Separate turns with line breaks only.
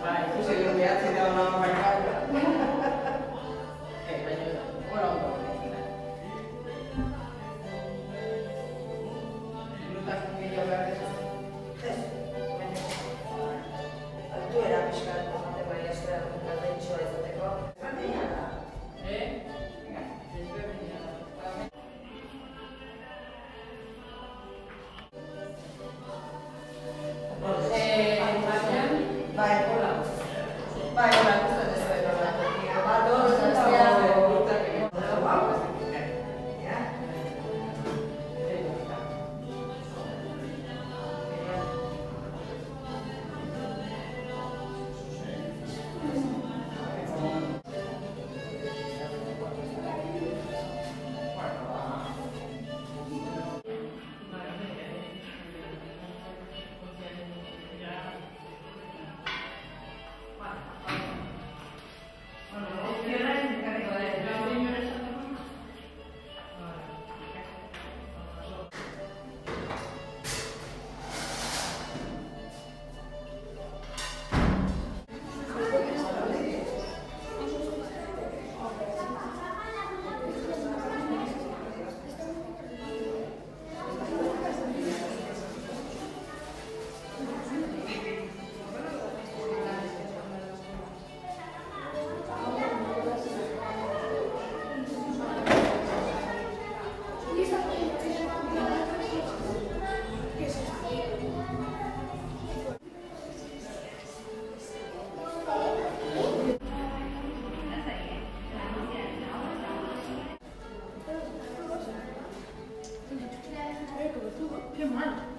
Bai, ikusi dut behatzi da hona baina. Baina, hori ondo. Glutasun gehiago behar dezu?
Ez, baina. Altuera pixkat, bastante bai aztea, galdentxoa izateko. Berdina da.
Venga, desberdina da. Bai, hola, gustatzen zuen horrela. Bat, hor, zantzia,
Più male.